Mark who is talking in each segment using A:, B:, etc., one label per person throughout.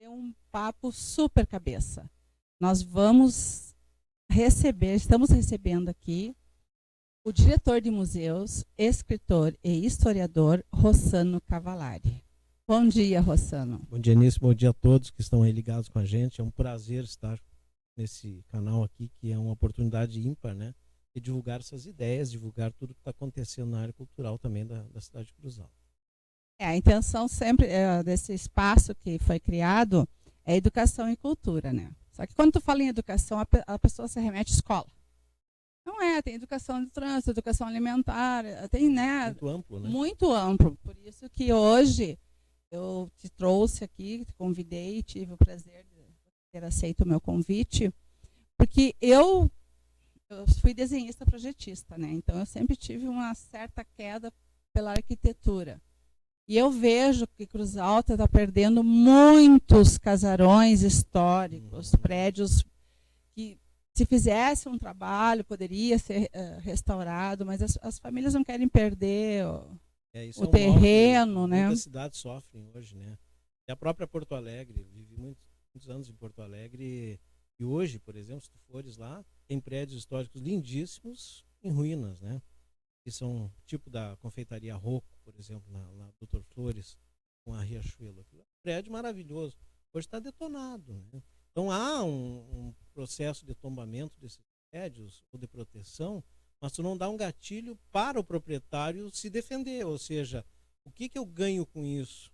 A: Um papo super cabeça. Nós estamos recebendo aqui o diretor de museus, escritor e historiador Rossano Cavallari. Bom dia, Rossano.
B: Bom dia, Nisso. Bom dia a todos que estão aí ligados com a gente. É um prazer estar nesse canal aqui, que é uma oportunidade ímpar, né? De divulgar essas ideias, divulgar tudo que está acontecendo na área cultural também da cidade de Cruz Alta.
A: A intenção sempre desse espaço que foi criado é educação e cultura, né? Só que quando tu fala em educação, a pessoa se remete à escola. Não é, tem educação de trânsito, educação alimentar, tem, né?
B: Muito amplo, né?
A: Muito amplo. Por isso que hoje eu te trouxe aqui, te convidei, tive o prazer de ter aceito o meu convite, porque eu fui desenhista projetista, né? Então eu sempre tive uma certa queda pela arquitetura. E eu vejo que Cruz Alta está perdendo muitos casarões históricos, prédios que, se fizesse um trabalho, poderia ser restaurado, mas as famílias não querem perder o terreno, né?
B: Muitas cidades sofrem hoje, né? E a própria Porto Alegre, vivi muitos anos em Porto Alegre, e hoje, por exemplo, se tu fores lá, tem prédios históricos lindíssimos em ruínas, né? Que são tipo da confeitaria Rocco, por exemplo, na Doutor Flores, com a Riachuelo. Aquilo é um prédio maravilhoso. Hoje está detonado, né? Então há um processo de tombamento desses prédios ou de proteção, mas tu não dá um gatilho para o proprietário se defender. Ou seja, o que eu ganho com isso?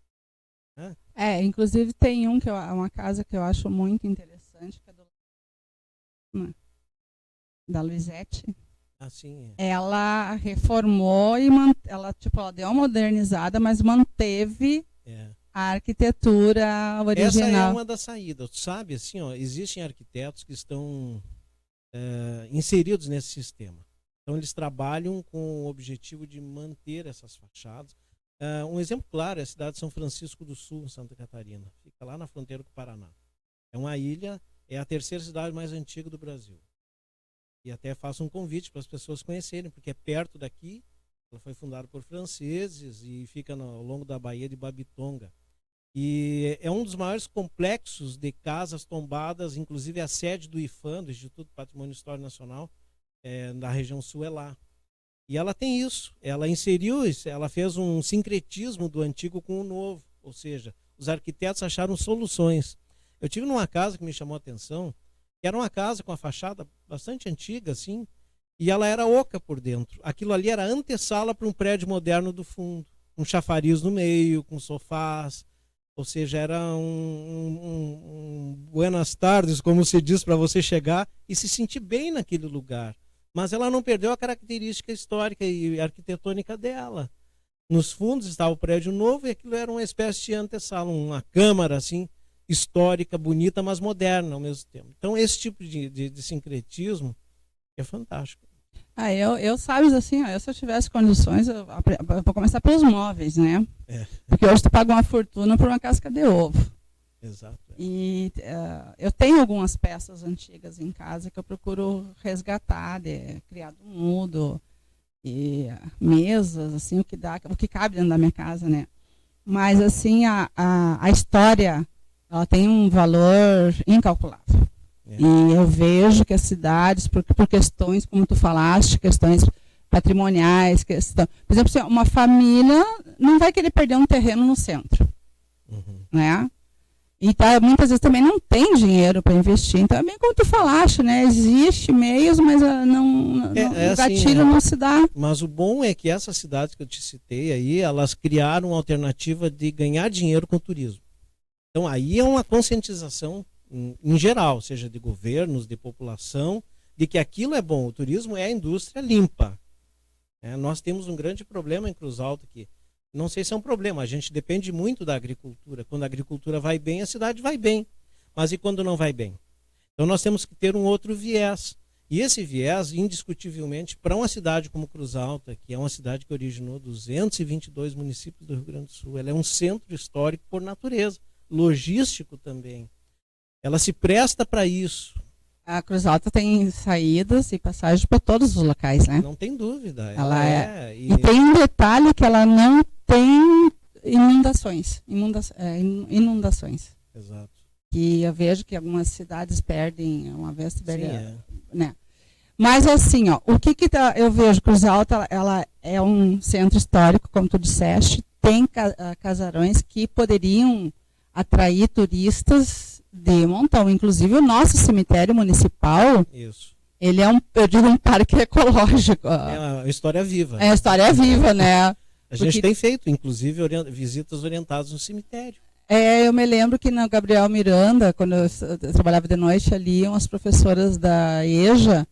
B: Né?
A: Inclusive tem uma casa que eu acho muito interessante, que é da Luizete.
B: Assim,
A: Ela reformou e ela deu uma modernizada, mas manteve a arquitetura original.
B: Essa é uma das saídas. Tu sabe, assim, existem arquitetos que estão inseridos nesse sistema. Então eles trabalham com o objetivo de manter essas fachadas. Um exemplo claro é a cidade de São Francisco do Sul, em Santa Catarina. Fica lá na fronteira com o Paraná. É uma ilha, é a terceira cidade mais antiga do Brasil. E até faço um convite para as pessoas conhecerem, porque é perto daqui. Ela foi fundada por franceses e fica ao longo da Baía de Babitonga. E é um dos maiores complexos de casas tombadas, inclusive a sede do IPHAN, do Instituto Patrimônio Histórico Nacional, da região sul é lá. E ela tem isso, ela inseriu isso, ela fez um sincretismo do antigo com o novo, ou seja, os arquitetos acharam soluções. Eu tive numa casa que me chamou a atenção, que era uma casa com a fachada bastante antiga, assim, e ela era oca por dentro. Aquilo ali era antessala para um prédio moderno do fundo, um chafariz no meio, com sofás, ou seja, era um buenas tardes, como se diz, para você chegar e se sentir bem naquele lugar. Mas ela não perdeu a característica histórica e arquitetônica dela. Nos fundos estava o prédio novo e aquilo era uma espécie de antessala, uma câmara, assim, histórica, bonita, mas moderna ao mesmo tempo. Então, esse tipo de sincretismo é fantástico.
A: Eu sabes assim, se eu tivesse condições, eu vou começar pelos móveis, né? Porque hoje tu paga uma fortuna por uma casca de ovo.
B: Exato.
A: E eu tenho algumas peças antigas em casa que eu procuro resgatar, de criado mudo, e mesas, assim, o que cabe dentro da minha casa, né? Mas, assim, a história, ela tem um valor incalculável. E eu vejo que as cidades, por questões, como tu falaste, questões patrimoniais, por exemplo, assim, uma família não vai querer perder um terreno no centro, né? E muitas vezes também não tem dinheiro para investir. Então, é bem como tu falaste, né? Existe meios, mas o gatilho não se dá.
B: Mas o bom é que essas cidades que eu te citei aí, elas criaram uma alternativa de ganhar dinheiro com o turismo. Então, aí é uma conscientização em geral, seja de governos, de população, de que aquilo é bom. O turismo é a indústria limpa. Nós temos um grande problema em Cruz Alta aqui. Não sei se é um problema, a gente depende muito da agricultura. Quando a agricultura vai bem, a cidade vai bem. Mas e quando não vai bem? Então nós temos que ter um outro viés. E esse viés, indiscutivelmente, para uma cidade como Cruz Alta, que é uma cidade que originou 222 municípios do Rio Grande do Sul, ela é um centro histórico por natureza, logístico também. Ela se presta para isso.
A: A Cruz Alta tem saídas e passagens para todos os locais, né?
B: Não tem dúvida.
A: E tem um detalhe que ela não tem inundações. Inundações.
B: Exato.
A: que eu vejo que algumas cidades perdem uma vez,
B: Sim,
A: né? Mas assim, ó, o que eu vejo, Cruz Alta, ela é um centro histórico, como tu disseste, tem casarões que poderiam atrair turistas de montão. Inclusive o nosso cemitério municipal,
B: Isso.
A: ele é eu digo, um parque ecológico.
B: É uma história viva.
A: É a história viva, né?
B: A gente tem feito, inclusive, visitas orientadas no cemitério.
A: Eu me lembro que no Gabriel Miranda, quando eu trabalhava de noite ali, umas professoras da EJA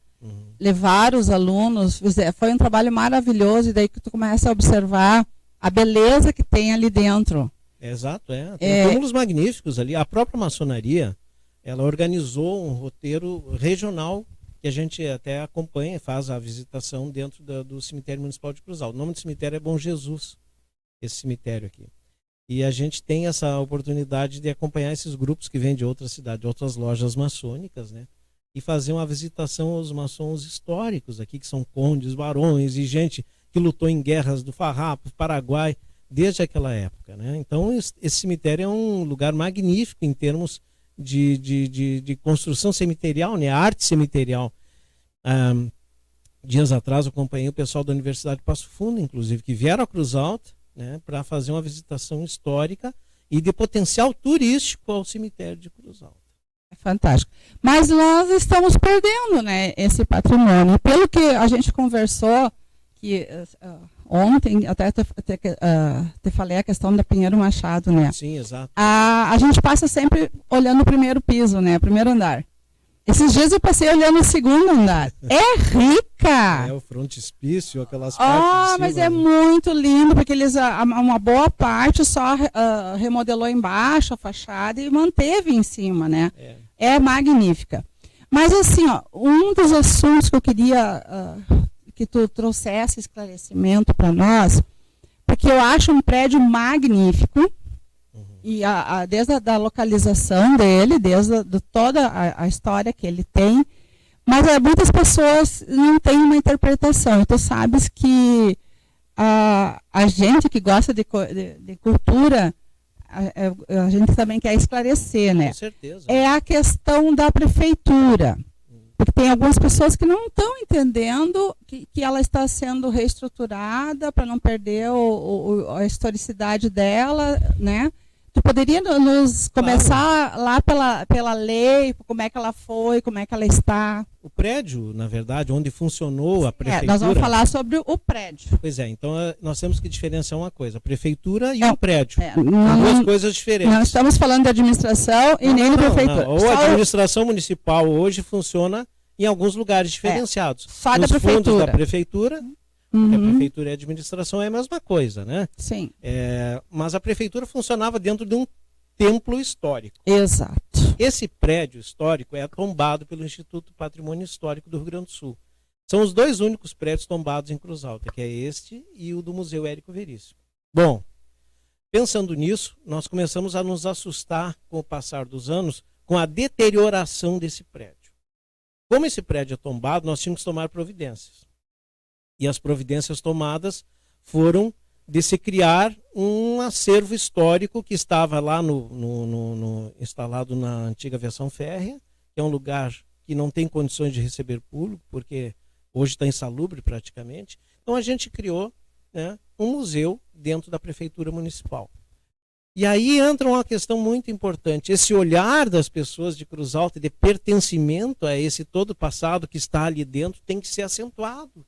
A: levaram os alunos, foi um trabalho maravilhoso, e daí que tu começa a observar a beleza que tem ali dentro.
B: Exato, tem túmulos magníficos ali. A própria maçonaria, ela organizou um roteiro regional que a gente até acompanha e faz a visitação dentro do cemitério municipal de Cruz Alta. O nome do cemitério é Bom Jesus, esse cemitério aqui. E a gente tem essa oportunidade de acompanhar esses grupos que vêm de outras cidades, de outras lojas maçônicas, né? E fazer uma visitação aos maçons históricos aqui, que são condes, barões e gente que lutou em guerras do Farrapo, Paraguai, desde aquela época, né? Então, esse cemitério é um lugar magnífico em termos de construção cemiterial, né? Arte cemiterial. Dias atrás eu acompanhei o pessoal da Universidade de Passo Fundo, inclusive, que vieram a Cruz Alta, né, para fazer uma visitação histórica e de potencial turístico ao cemitério de Cruz Alta.
A: É fantástico. Mas nós estamos perdendo, né, esse patrimônio. Pelo que a gente conversou, que ontem até te falei a questão da Pinheiro Machado, né?
B: Sim, exato.
A: A gente passa sempre olhando o primeiro piso, né, o primeiro andar. Esses dias eu passei olhando o segundo andar. É rica!
B: É o frontispício, aquelas partes de cima,
A: mas é muito lindo, porque eles, uma boa parte só remodelou embaixo a fachada e manteve em cima, né? É magnífica. Mas assim, ó, um dos assuntos que eu queria que tu trouxesse esclarecimento para nós, porque eu acho um prédio magnífico, e desde a localização dele, desde toda a história que ele tem, mas muitas pessoas não têm uma interpretação. E tu sabes que a gente que gosta de cultura, a gente também quer esclarecer, né?
B: Com certeza.
A: É a questão da prefeitura. Porque tem algumas pessoas que não estão entendendo que ela está sendo reestruturada para não perder a historicidade dela, né? Tu poderia nos começar lá pela lei, como é que ela foi, como é que ela está?
B: O prédio, na verdade, onde funcionou a prefeitura...
A: nós vamos falar sobre o prédio.
B: Pois é, então nós temos que diferenciar uma coisa, a prefeitura e o prédio.
A: São
B: duas coisas diferentes.
A: Não estamos falando de administração e nem de prefeitura.
B: Não. Ou a administração municipal hoje funciona em alguns lugares diferenciados.
A: Só da prefeitura.
B: Fundos da prefeitura... A prefeitura e a administração é a mesma coisa, né?
A: Sim.
B: Mas a prefeitura funcionava dentro de um templo histórico.
A: Exato.
B: Esse prédio histórico é tombado pelo Instituto Patrimônio Histórico do Rio Grande do Sul. São os dois únicos prédios tombados em Cruz Alta, que é este e o do Museu Érico Veríssimo. Bom, pensando nisso, nós começamos a nos assustar com o passar dos anos com a deterioração desse prédio. Como esse prédio é tombado, nós tínhamos que tomar providências. E as providências tomadas foram de se criar um acervo histórico que estava lá instalado na antiga aviação férrea, que é um lugar que não tem condições de receber público, porque hoje está insalubre praticamente. Então a gente criou, né, um museu dentro da prefeitura municipal. E aí entra uma questão muito importante. Esse olhar das pessoas de Cruz Alta, de pertencimento a esse todo passado que está ali dentro, tem que ser acentuado.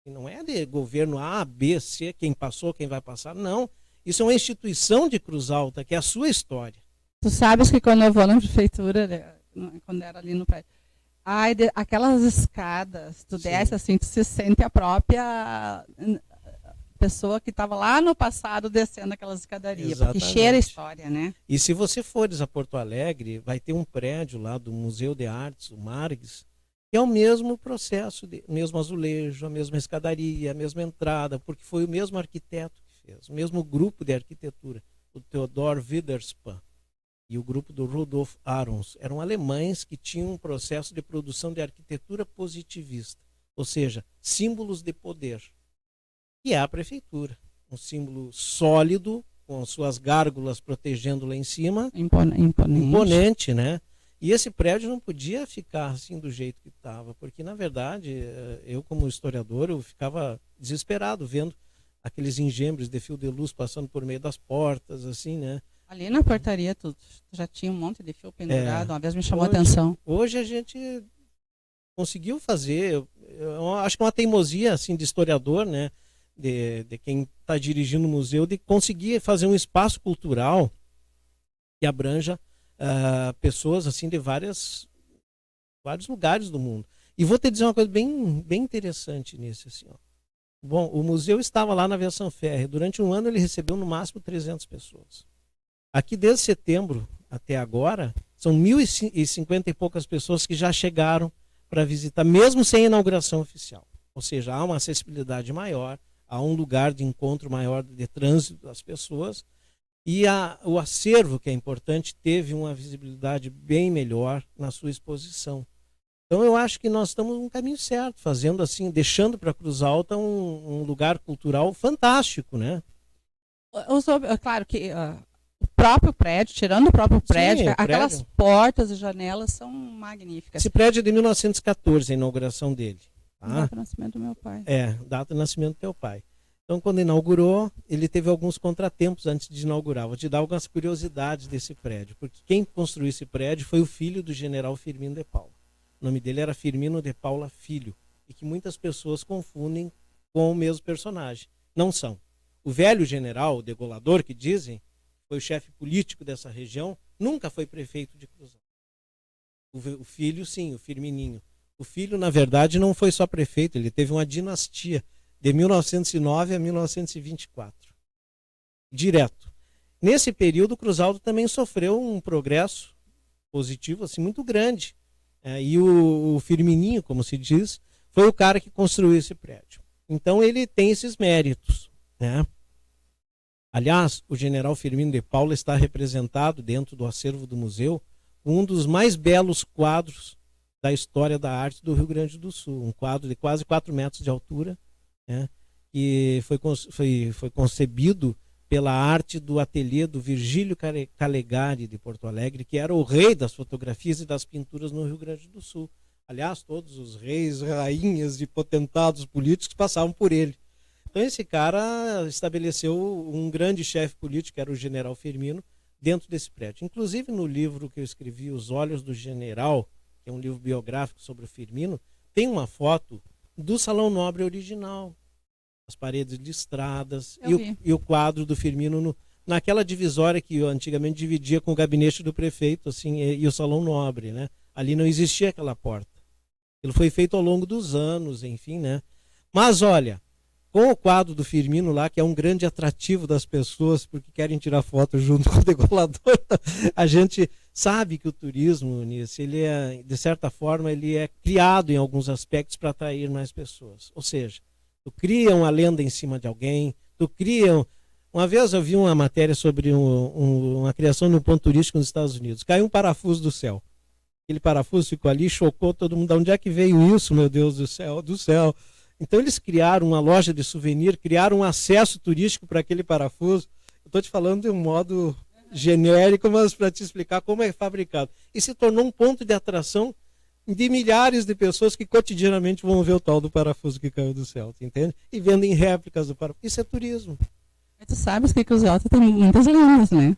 B: E não é de governo A, B, C, quem passou, quem vai passar. Não. Isso é uma instituição de Cruz Alta, que é a sua história.
A: Tu sabes que quando eu vou na prefeitura, quando era ali no prédio, aquelas escadas, tu desce assim, tu se sente a própria pessoa que estava lá no passado descendo aquelas escadarias. Exatamente. Porque cheira a história, né?
B: E se você fores a Porto Alegre, vai ter um prédio lá do Museu de Artes, o Margues, que é o mesmo processo, o mesmo azulejo, a mesma escadaria, a mesma entrada, porque foi o mesmo arquiteto que fez, o mesmo grupo de arquitetura, o Theodor Widerspan e o grupo do Rudolf Arons. Eram alemães que tinham um processo de produção de arquitetura positivista, ou seja, símbolos de poder, que é a prefeitura. Um símbolo sólido, com suas gárgulas protegendo lá em cima.
A: Imponente,
B: né? E esse prédio não podia ficar assim do jeito que estava, porque na verdade eu como historiador eu ficava desesperado vendo aqueles enjambres de fio de luz passando por meio das portas, assim, né?
A: Ali na portaria tu já tinha um monte de fio pendurado, uma vez me chamou a atenção.
B: Hoje a gente conseguiu fazer, eu acho que é uma teimosia assim de historiador, né? De quem está dirigindo o museu, de conseguir fazer um espaço cultural que abranja pessoas assim de vários lugares do mundo. E vou te dizer uma coisa bem interessante nisso, assim, ó. Bom, o museu estava lá na aviação férrea. Durante um ano ele recebeu no máximo 300 pessoas. Aqui desde setembro até agora são 1.050 e poucas pessoas que já chegaram para visitar, mesmo sem inauguração oficial. Ou seja, há uma acessibilidade maior, há um lugar de encontro maior de trânsito das pessoas. E o acervo, que é importante, teve uma visibilidade bem melhor na sua exposição. Então eu acho que nós estamos no caminho certo, fazendo assim, deixando para Cruz Alta um lugar cultural fantástico, né?
A: Claro que o próprio prédio, tirando o próprio prédio,
B: Sim,
A: aquelas portas e janelas são magníficas.
B: Esse prédio é de 1914, a inauguração dele. Tá?
A: Data do nascimento do meu pai.
B: Data do nascimento do teu pai. Então, quando inaugurou, ele teve alguns contratempos antes de inaugurar. Vou te dar algumas curiosidades desse prédio, porque quem construiu esse prédio foi o filho do general Firmino de Paula. O nome dele era Firmino de Paula Filho, e que muitas pessoas confundem com o mesmo personagem. Não são. O velho general, o degolador, que dizem, foi o chefe político dessa região, nunca foi prefeito de Cruz Alta. O filho, sim, o Firmininho. O filho, na verdade, não foi só prefeito, ele teve uma dinastia de 1909 a 1924. Direto. Nesse período, Cruz Alta também sofreu um progresso positivo assim, muito grande. E o Firmininho, como se diz, foi o cara que construiu esse prédio. Então ele tem esses méritos, né? Aliás, o general Firmino de Paula está representado dentro do acervo do museu com um dos mais belos quadros da história da arte do Rio Grande do Sul. Um quadro de quase 4 metros de altura, né? Que foi concebido pela arte do ateliê do Virgílio Calegari de Porto Alegre, que era o rei das fotografias e das pinturas no Rio Grande do Sul. Aliás, todos os reis, rainhas e potentados políticos passavam por ele. Então esse cara estabeleceu um grande chefe político, que era o general Firmino, dentro desse prédio. Inclusive no livro que eu escrevi, Os Olhos do General, que é um livro biográfico sobre o Firmino, tem uma foto do Salão Nobre original, as paredes listradas e o quadro do Firmino naquela divisória que antigamente dividia com o gabinete do prefeito assim, e o Salão Nobre, né? Ali não existia aquela porta. Ele foi feito ao longo dos anos, enfim, né? Mas olha, com o quadro do Firmino lá, que é um grande atrativo das pessoas porque querem tirar foto junto com o degolador, a gente sabe que o turismo, nisso, ele é, de certa forma, ele é criado em alguns aspectos para atrair mais pessoas. Ou seja, tu cria uma lenda em cima de alguém, tu cria... Uma vez eu vi uma matéria sobre uma criação de um ponto turístico nos Estados Unidos. Caiu um parafuso do céu. Aquele parafuso ficou ali, chocou todo mundo. De onde é que veio isso, meu Deus do céu? Do céu. Então eles criaram uma loja de souvenir, criaram um acesso turístico para aquele parafuso. Eu estou te falando de um modo genérico, mas para te explicar como é fabricado. E se tornou um ponto de atração de milhares de pessoas que cotidianamente vão ver o tal do parafuso que caiu do céu, entende? E vendem réplicas do parafuso. Isso é turismo.
A: Mas tu sabes que Cruz Alta tem muitas lendas, né?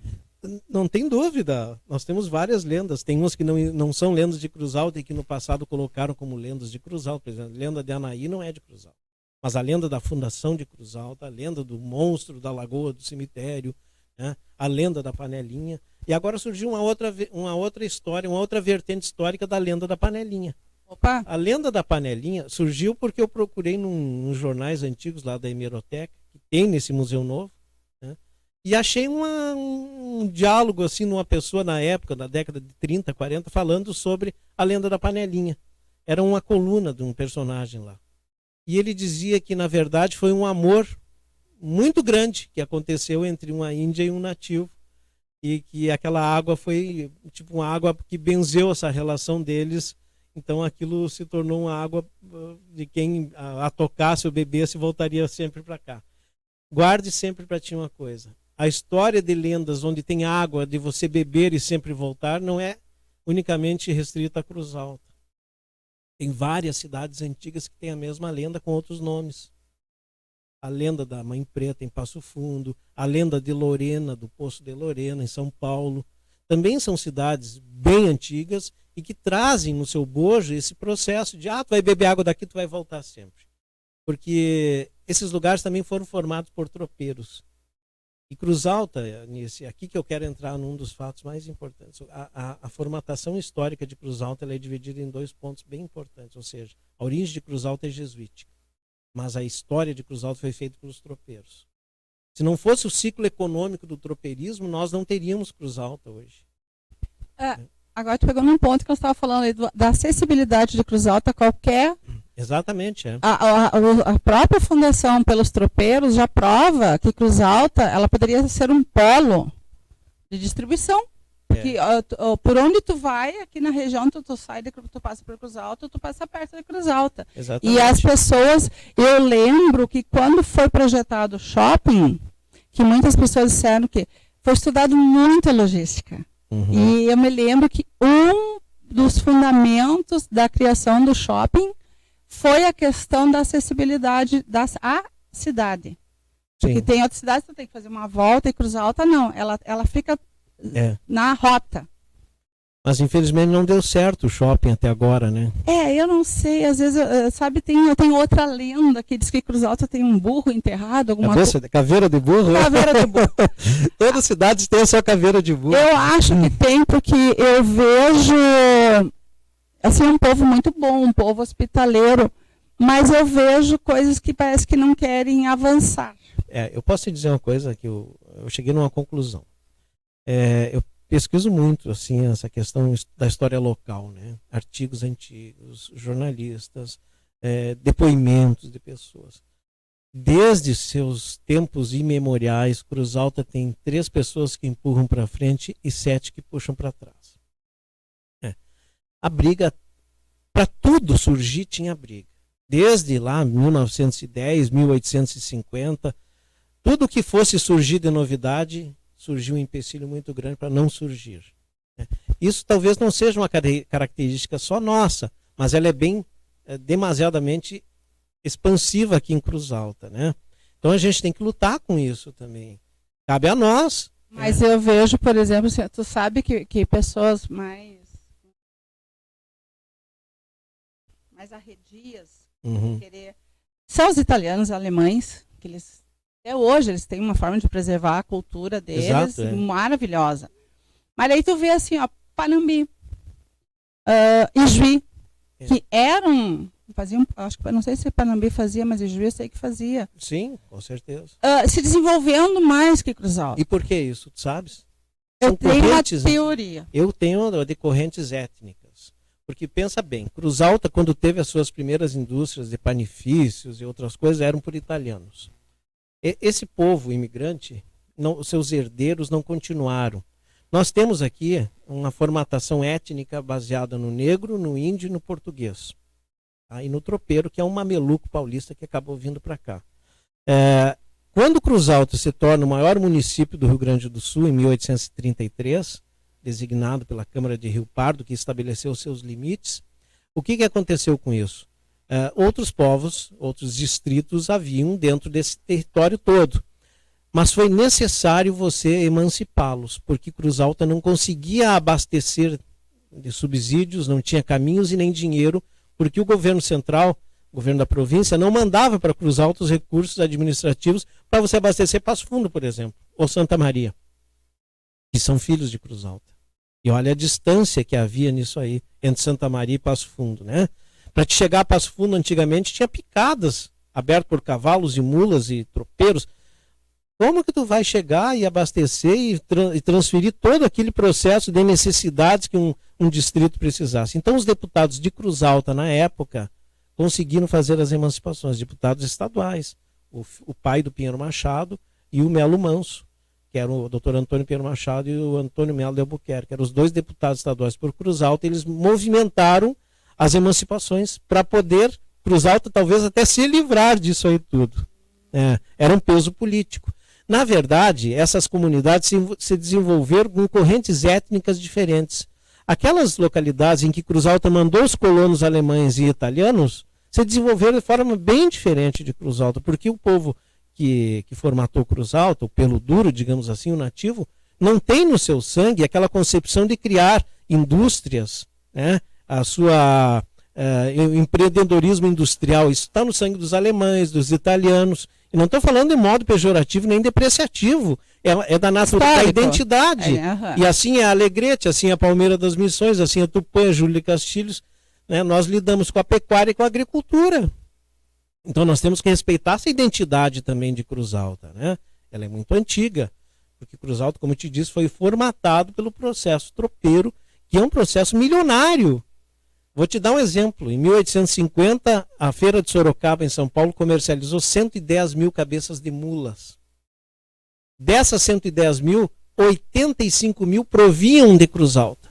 B: Não tem dúvida. Nós temos várias lendas. Tem umas que não são lendas de Cruz Alta e que no passado colocaram como lendas de Cruz Alta. Por exemplo, a lenda de Anaí não é de Cruz Alta. Mas a lenda da fundação de Cruz Alta, a lenda do monstro da lagoa do cemitério, né? A lenda da panelinha. E agora surgiu uma outra história, uma outra vertente histórica da lenda da panelinha.
A: Opa!
B: A lenda da panelinha surgiu porque eu procurei nos jornais antigos lá da Hemeroteca, que tem nesse museu novo, né? E achei um diálogo assim numa pessoa na época, na década de 30, 40, falando sobre a lenda da panelinha. Era uma coluna de um personagem lá. E ele dizia que, na verdade, foi um amor muito grande que aconteceu entre uma índia e um nativo. E que aquela água foi tipo uma água que benzeu essa relação deles. Então aquilo se tornou uma água de quem a tocasse ou bebesse voltaria sempre para cá. Guarde sempre para ti uma coisa. a história de lendas onde tem água de você beber e sempre voltar não é unicamente restrita a Cruz Alta. Tem várias cidades antigas que têm a mesma lenda com outros nomes. A lenda da Mãe Preta em Passo Fundo, a lenda de Lorena, do Poço de Lorena em São Paulo. Também são cidades bem antigas e que trazem no seu bojo esse processo de tu vai beber água daqui, tu vai voltar sempre. Porque esses lugares também foram formados por tropeiros. E Cruz Alta, aqui que eu quero entrar num dos fatos mais importantes. A formatação histórica de Cruz Alta ela é dividida em 2 pontos bem importantes. Ou seja, a origem de Cruz Alta é jesuítica. Mas a história de Cruz Alta foi feita pelos tropeiros. Se não fosse o ciclo econômico do tropeirismo, nós não teríamos Cruz Alta hoje.
A: Agora tu pegou num ponto que eu estava falando aí da acessibilidade de Cruz Alta a qualquer...
B: Exatamente, é.
A: A própria fundação pelos tropeiros já prova que Cruz Alta ela poderia ser um polo de distribuição. Porque por onde tu vai, aqui na região, tu sai, tu passa por Cruz Alta, tu passa perto da Cruz Alta.
B: Exatamente.
A: E as pessoas, eu lembro que quando foi projetado o shopping, que muitas pessoas disseram que foi estudado muito a logística.
B: Uhum.
A: E eu me lembro que um dos fundamentos da criação do shopping foi a questão da acessibilidade à cidade. Porque tem outras cidades que tu tem que fazer uma volta e Cruz Alta não, ela fica na rota.
B: Mas infelizmente não deu certo o shopping até agora, né?
A: Eu não sei, às vezes, sabe, tem outra lenda que diz que Cruz Alta tem um burro enterrado, alguma coisa.
B: Caveira de burro?
A: Caveira de burro.
B: Todas as cidades têm a sua caveira de burro.
A: Eu acho que tem, porque eu vejo assim, um povo muito bom, um povo hospitaleiro, mas eu vejo coisas que parece que não querem avançar.
B: Eu posso te dizer uma coisa que eu cheguei numa conclusão. Eu pesquiso muito assim essa questão da história local, né? Artigos antigos, jornalistas, depoimentos de pessoas. Desde seus tempos imemoriais, Cruz Alta tem 3 pessoas que empurram para frente e 7 que puxam para trás. A briga, para tudo surgir, tinha briga. Desde lá, 1910, 1850, tudo que fosse surgir de novidade, surgiu um empecilho muito grande para não surgir. Isso talvez não seja uma característica só nossa, mas ela é bem demasiadamente expansiva aqui em Cruz Alta, né? Então a gente tem que lutar com isso também. Cabe a nós.
A: Mas eu vejo, por exemplo, tu sabe que pessoas mais arredias, são os italianos, alemães, que eles até hoje eles têm uma forma de preservar a cultura deles. Exato, maravilhosa. Mas aí tu vê assim, Panambi, Ijuí, que eram, faziam, acho que não sei se Panambi fazia, mas Ijuí eu sei que fazia.
B: Sim, com certeza.
A: Se desenvolvendo mais que Cruz Alta.
B: E por que isso, tu sabes?
A: Eu tenho uma teoria.
B: Eu tenho de correntes étnicas. Porque pensa bem, Cruz Alta, quando teve as suas primeiras indústrias de panifícios e outras coisas, eram por italianos. Esse povo imigrante, os seus herdeiros não continuaram. Nós temos aqui uma formatação étnica baseada no negro, no índio e no português. E no tropeiro, que é um mameluco paulista que acabou vindo para cá. Quando Cruz Alta se torna o maior município do Rio Grande do Sul, em 1833, designado pela Câmara de Rio Pardo, que estabeleceu seus limites, o que aconteceu com isso? Outros povos, outros distritos haviam dentro desse território todo. Mas foi necessário você emancipá-los, porque Cruz Alta não conseguia abastecer de subsídios, não tinha caminhos e nem dinheiro, porque o governo central, o governo da província, não mandava para Cruz Alta os recursos administrativos para você abastecer Passo Fundo, por exemplo, ou Santa Maria, que são filhos de Cruz Alta. E olha a distância que havia nisso aí, entre Santa Maria e Passo Fundo, né? Para te chegar a Passo Fundo, antigamente, tinha picadas, abertas por cavalos e mulas e tropeiros. Como que tu vai chegar e abastecer e transferir todo aquele processo de necessidades que um distrito precisasse? Então, os deputados de Cruz Alta, na época, conseguiram fazer as emancipações, deputados estaduais, o pai do Pinheiro Machado e o Melo Manso, que era o doutor Antônio Pinheiro Machado e o Antônio Melo de Albuquerque, que eram os 2 deputados estaduais por Cruz Alta. Eles movimentaram as emancipações para poder, Cruz Alta talvez até se livrar disso aí tudo. Era um peso político. Na verdade, essas comunidades se desenvolveram com correntes étnicas diferentes. Aquelas localidades em que Cruz Alta mandou os colonos alemães e italianos se desenvolveram de forma bem diferente de Cruz Alta, porque o povo que formatou Cruz Alta, o pelo duro, digamos assim, o nativo, não tem no seu sangue aquela concepção de criar indústrias, né? O empreendedorismo industrial, isso está no sangue dos alemães, dos italianos. E não estou falando de modo pejorativo nem depreciativo, é da natureza, da identidade. E assim é a Alegrete, assim é a Palmeira das Missões, assim é a Tupã, Júlio de Castilhos. Né? Nós lidamos com a pecuária e com a agricultura. Então nós temos que respeitar essa identidade também de Cruz Alta. Né? Ela é muito antiga, porque Cruz Alta, como eu te disse, foi formatado pelo processo tropeiro, que é um processo milionário. Vou te dar um exemplo. Em 1850, a Feira de Sorocaba, em São Paulo, comercializou 110 mil cabeças de mulas. Dessas 110 mil, 85 mil provinham de Cruz Alta.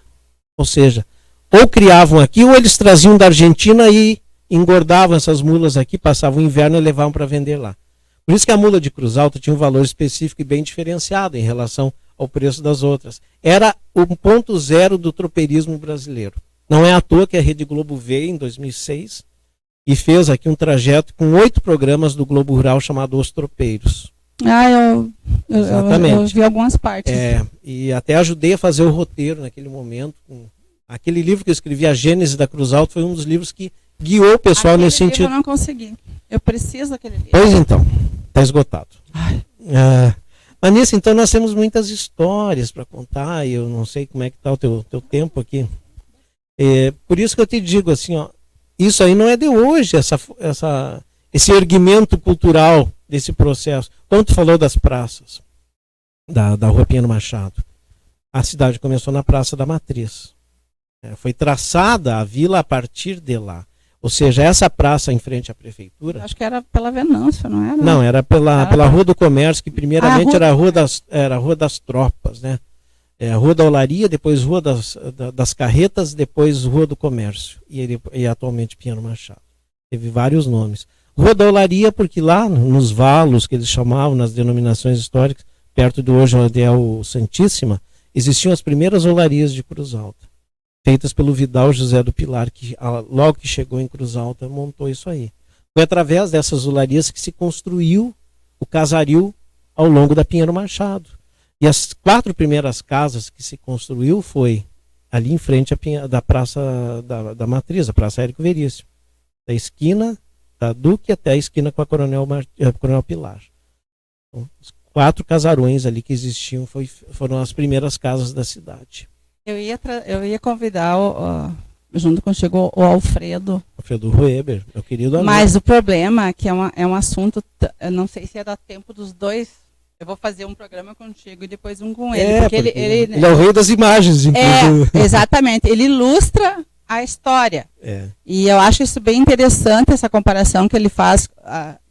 B: Ou seja, ou criavam aqui, ou eles traziam da Argentina e engordavam essas mulas aqui, passavam o inverno e levavam para vender lá. Por isso que a mula de Cruz Alta tinha um valor específico e bem diferenciado em relação ao preço das outras. Era o ponto zero do tropeirismo brasileiro. Não é à toa que a Rede Globo veio em 2006 e fez aqui um trajeto com 8 programas do Globo Rural chamado Os Tropeiros.
A: Eu vi algumas partes.
B: E até ajudei a fazer o roteiro naquele momento. Aquele livro que eu escrevi, A Gênese da Cruz Alta, foi um dos livros que guiou o pessoal nesse sentido.
A: Eu não consegui. Eu preciso daquele livro.
B: Pois então, está esgotado. Mas nisso, então, nós temos muitas histórias para contar e eu não sei como é que está o teu tempo aqui. Por isso que eu te digo assim, ó, isso aí não é de hoje, esse erguimento cultural desse processo. Quando tu falou das praças, da Rua Pinheiro Machado, a cidade começou na Praça da Matriz. Foi traçada a vila a partir de lá. Ou seja, essa praça em frente à prefeitura...
A: Acho que era pela Venâncio, não era?
B: Não, era pela Rua do Comércio, que primeiramente era a Rua das Tropas, né? A Rua da Olaria, depois Rua das Carretas, depois Rua do Comércio. E atualmente Pinheiro Machado. Teve vários nomes. Rua da Olaria, porque lá nos valos, que eles chamavam, nas denominações históricas, perto do hoje Hotel Santíssima, existiam as primeiras olarias de Cruz Alta, feitas pelo Vidal José do Pilar, que logo que chegou em Cruz Alta, montou isso aí. Foi através dessas olarias que se construiu o casario ao longo da Pinheiro Machado. E as 4 primeiras casas que se construiu foi ali em frente da Praça da Matriz, a Praça Érico Veríssimo. Da esquina da Duque até a esquina com a Coronel Pilar. Então, os 4 casarões ali que existiam foram as primeiras casas da cidade.
A: Eu ia convidar, junto contigo, o Alfredo.
B: Alfredo Rueber, meu querido amigo.
A: Mas o problema é que é um assunto, eu não sei se ia dar tempo dos dois. Eu vou fazer um programa contigo e depois um com ele. Porque ele
B: é o rei das imagens, inclusive.
A: Exatamente. Ele ilustra a história. E eu acho isso bem interessante, essa comparação que ele faz.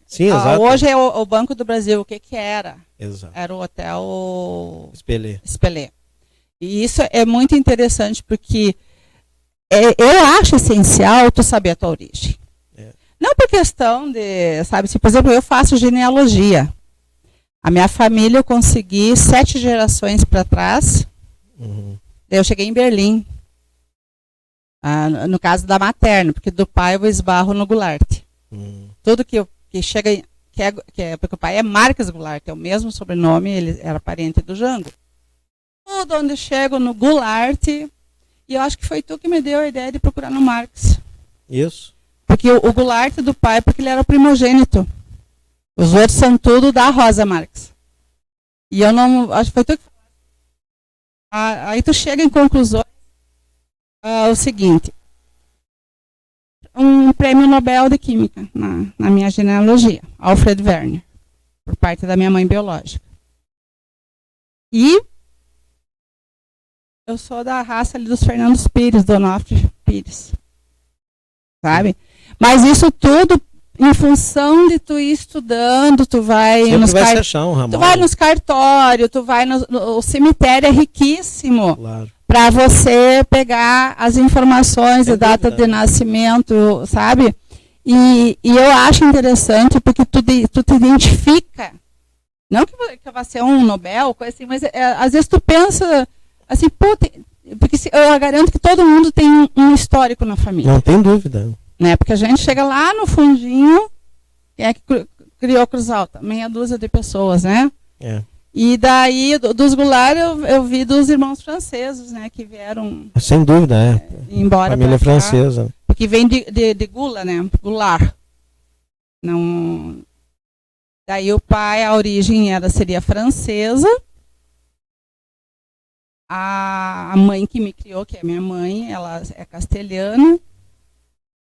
B: Sim, exato.
A: Hoje é o Banco do Brasil. O que era?
B: Exato.
A: Era o Hotel
B: Espelê.
A: E isso é muito interessante porque eu acho essencial tu saber a tua origem. Não por questão de, sabe, se, por exemplo, eu faço genealogia. A minha família eu consegui 7 gerações para trás. Eu cheguei em Berlim. No caso da materna, porque do pai eu esbarro no Goulart. Tudo que chega, porque o pai é Marques Goulart, é o mesmo sobrenome, ele era parente do Jango. Tudo onde chego no Goulart, e eu acho que foi tu que me deu a ideia de procurar no Marx.
B: Isso.
A: Porque o Goulart do pai, porque ele era o primogênito. Os outros são tudo da Rosa Marx. E eu não, acho que foi tu que aí tu chega em conclusões o seguinte: um prêmio Nobel de Química na minha genealogia, Alfred Werner, por parte da minha mãe biológica. E eu sou da raça ali dos Fernandes Pires, do Onofre Pires. Sabe? Mas isso tudo em função de tu ir estudando, tu vai
B: tu
A: vai nos cartórios, tu vai o cemitério é riquíssimo.
B: Claro.
A: Para você pegar as informações de data de nascimento, sabe? E eu acho interessante porque tu te identifica Não que vai ser um Nobel, coisa assim, mas às vezes tu pensa assim, pô, porque eu garanto que todo mundo tem um histórico na família.
B: Não tem dúvida.
A: Né? Porque a gente chega lá no fundinho, quem é que criou Cruz Alta? Meia dúzia de pessoas, né?
B: É.
A: E daí, dos Goulart, eu vi dos irmãos franceses, né? Que vieram...
B: Sem dúvida,
A: embora
B: família francesa.
A: Porque vem de Gula, né? Goulart. Não... Daí o pai, a origem seria francesa. A mãe que me criou, que é minha mãe, ela é castelhana.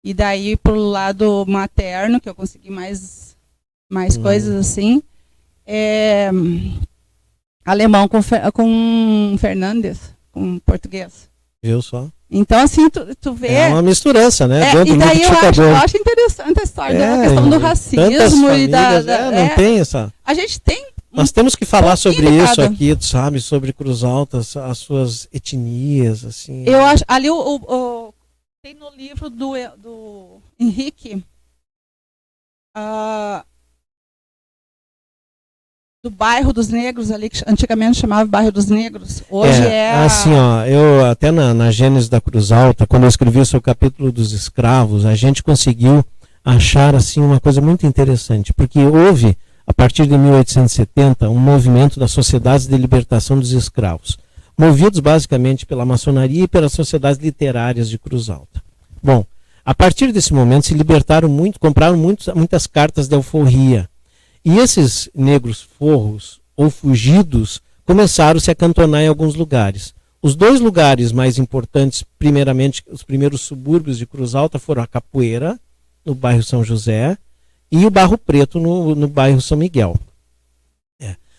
A: E daí, pro lado materno, que eu consegui mais coisas assim, alemão com Fernandes, com português.
B: Viu só?
A: Então, assim, tu vê...
B: É uma misturança, né?
A: E daí eu acho interessante a história da questão do racismo e
B: não tem essa...
A: A gente tem...
B: Nós temos que falar sobre isso aqui, tu sabe, sobre Cruz Alta, as suas etnias, assim.
A: Eu acho... Ali tem no livro do Henrique... do bairro dos Negros ali, que antigamente chamava bairro dos Negros, hoje
B: assim, ó, eu até na Gênese da Cruz Alta, quando eu escrevi o seu capítulo dos escravos, a gente conseguiu achar assim uma coisa muito interessante, porque houve, a partir de 1870, um movimento das sociedades de libertação dos escravos, movidos basicamente pela maçonaria e pelas sociedades literárias de Cruz Alta. Bom, a partir desse momento se libertaram muito, compraram muitas cartas de alforria. E esses negros forros ou fugidos começaram a se acantonar em alguns lugares. Os dois lugares mais importantes, primeiramente, os primeiros subúrbios de Cruz Alta foram a Capoeira, no bairro São José, e o Barro Preto, no bairro São Miguel.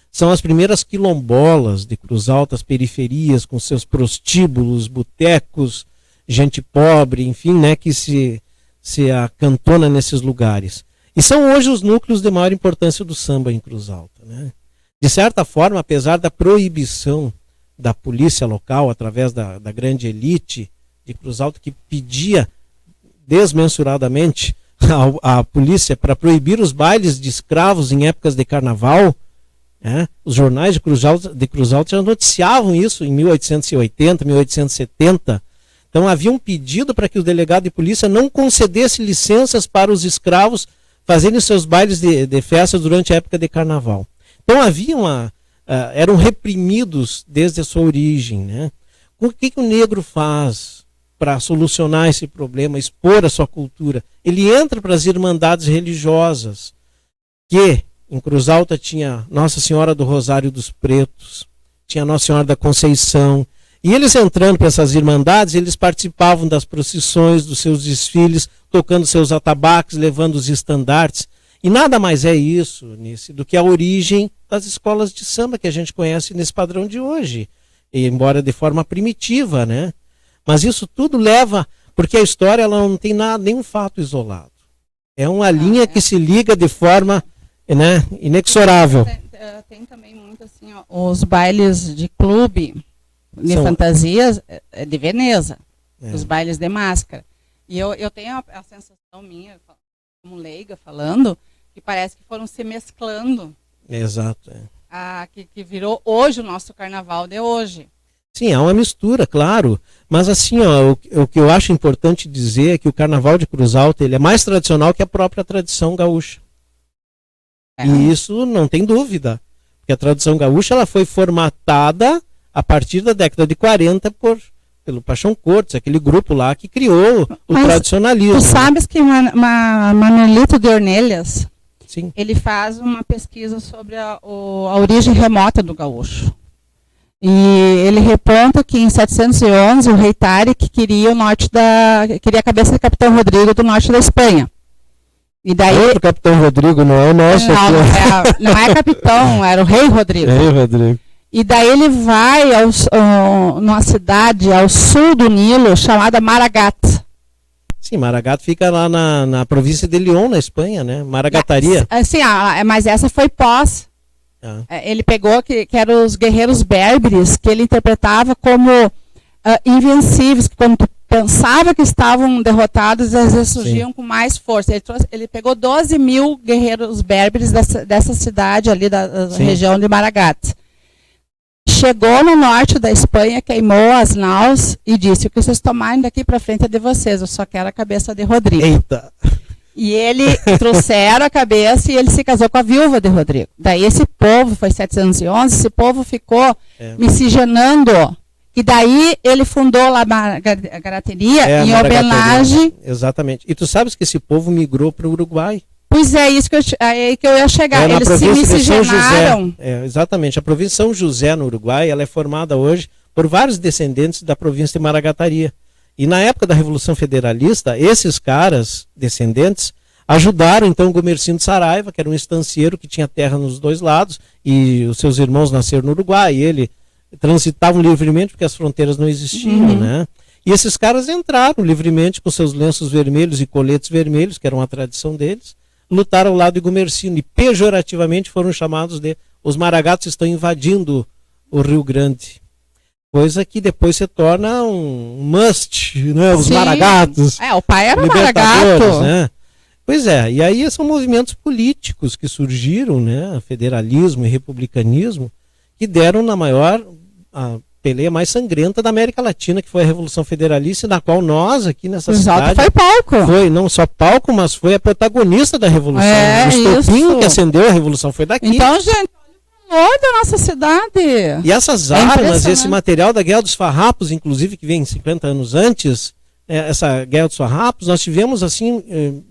B: São as primeiras quilombolas de Cruz Alta, as periferias, com seus prostíbulos, botecos, gente pobre, enfim, né, que se acantona nesses lugares. E são hoje os núcleos de maior importância do samba em Cruz Alta, né? De certa forma, apesar da proibição da polícia local, através da grande elite de Cruz Alta, que pedia desmensuradamente a polícia para proibir os bailes de escravos em épocas de carnaval, né? Os jornais de Cruz Alta já noticiavam isso em 1880, 1870. Então havia um pedido para que o delegado de polícia não concedesse licenças para os escravos fazendo seus bailes de festa durante a época de carnaval. Então havia eram reprimidos desde a sua origem, né? O que o negro faz para solucionar esse problema, expor a sua cultura? Ele entra para as irmandades religiosas, que em Cruz Alta tinha Nossa Senhora do Rosário dos Pretos, tinha Nossa Senhora da Conceição, e eles entrando para essas irmandades, eles participavam das procissões, dos seus desfiles, tocando seus atabaques, levando os estandartes. E nada mais é isso, Nice, do que a origem das escolas de samba que a gente conhece nesse padrão de hoje. E, embora de forma primitiva, né? Mas isso tudo leva, porque a história ela não tem nenhum fato isolado. É uma linha que se liga de forma, né, inexorável.
A: Tem também muito assim, ó, os bailes de clube, de fantasias, de Veneza, os bailes de máscara. E eu tenho a sensação minha, como leiga falando, que parece que foram se mesclando.
B: Exato.
A: Que virou hoje o nosso carnaval de hoje.
B: Sim, há uma mistura, claro. Mas assim, ó, o que eu acho importante dizer é que o carnaval de Cruz Alta ele é mais tradicional que a própria tradição gaúcha. E isso não tem dúvida. Porque a tradição gaúcha ela foi formatada a partir da década de 40 pelo Paixão Cortes, aquele grupo lá que criou o tradicionalismo.
A: Tu sabes que Manolito de Ornelhas,
B: sim,
A: ele faz uma pesquisa sobre a origem remota do gaúcho. E ele reponta que em 711 o rei Tarik queria a cabeça do Capitão Rodrigo do norte da Espanha. E daí,
B: outro Capitão Rodrigo, não é o nosso.
A: Não é capitão, era o rei Rodrigo.
B: Rei Rodrigo.
A: E daí ele vai numa cidade ao sul do Nilo, chamada Maragato.
B: Sim, Maragato fica lá na província de León, na Espanha, né? Maragataria.
A: Sim, mas essa foi pós. Ele pegou que eram os guerreiros berberes, que ele interpretava como invencíveis, que quando tu pensava que estavam derrotados, às vezes surgiam com mais força. Ele pegou 12 mil guerreiros berberes dessa cidade ali, da região de Maragates. Chegou no norte da Espanha, queimou as naus e disse: o que vocês tomarem daqui para frente é de vocês, eu só quero a cabeça de Rodrigo.
B: Eita!
A: E ele trouxeram a cabeça e ele se casou com a viúva de Rodrigo. Daí esse povo, foi 711, esse povo ficou miscigenando. E daí ele fundou lá a Garateria em homenagem.
B: Exatamente. E tu sabes que esse povo migrou para o Uruguai.
A: Pois é, isso que eu ia chegar. Eles se miscigenaram.
B: Exatamente. A província de São José, no Uruguai, ela é formada hoje por vários descendentes da província de Maragataria. E na época da Revolução Federalista, esses caras, descendentes, ajudaram então o Gumercindo Saraiva, que era um estancieiro que tinha terra nos dois lados, e os seus irmãos nasceram no Uruguai, e ele transitavam livremente porque as fronteiras não existiam, né? E esses caras entraram livremente com seus lenços vermelhos e coletes vermelhos, que eram a tradição deles, lutaram ao lado de Gumercindo e pejorativamente foram chamados de os maragatos estão invadindo o Rio Grande. Coisa que depois se torna um must, né? Os maragatos.
A: O pai era maragato.
B: Né? Pois é, e aí são movimentos políticos que surgiram, né? Federalismo e republicanismo, que deram na maior a peleia mais sangrenta da América Latina, que foi a Revolução Federalista, na qual nós aqui nessa cidade
A: foi palco.
B: Foi não só palco, mas foi a protagonista da Revolução. O estopim que acendeu a Revolução foi daqui.
A: Então, gente, olha da nossa cidade.
B: E essas armas, esse material da Guerra dos Farrapos, inclusive, que vem 50 anos antes, essa Guerra dos Farrapos, nós tivemos assim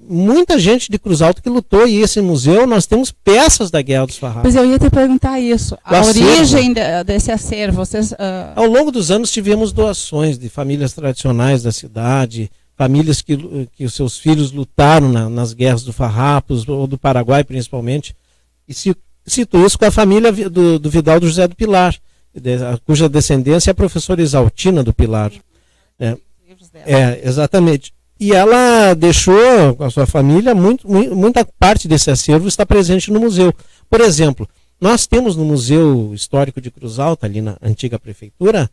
B: muita gente de Cruz Alta que lutou, e esse museu nós temos peças da Guerra dos Farrapos.
A: Pois eu ia te perguntar isso, a origem desse acervo. Vocês,
B: Ao longo dos anos tivemos doações de famílias tradicionais da cidade, famílias que os seus filhos lutaram nas guerras do Farrapos, ou do Paraguai principalmente, e cito isso com a família do Vidal do José do Pilar, cuja descendência é a professora Exaltina do Pilar. Exatamente. E ela deixou com a sua família, muita parte desse acervo está presente no museu. Por exemplo, nós temos no Museu Histórico de Cruz Alta, ali na antiga prefeitura,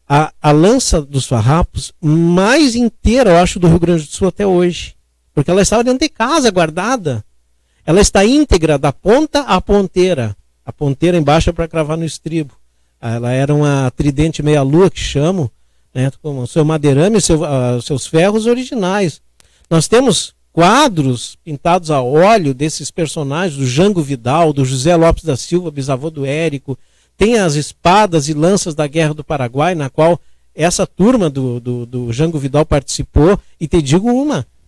B: a lança dos farrapos mais inteira, eu acho, do Rio Grande do Sul até hoje. Porque ela estava dentro de casa, guardada. Ela está íntegra da ponta à ponteira. A ponteira embaixo é para cravar no estribo. Ela era uma tridente meia-lua, que chamam, né, com o seu madeirame e seus ferros originais. Nós temos quadros pintados a óleo desses personagens, do Jango Vidal, do José Lopes da Silva, bisavô do Érico. Tem as espadas e lanças da Guerra do Paraguai, na qual essa turma do Jango Vidal participou. E te digo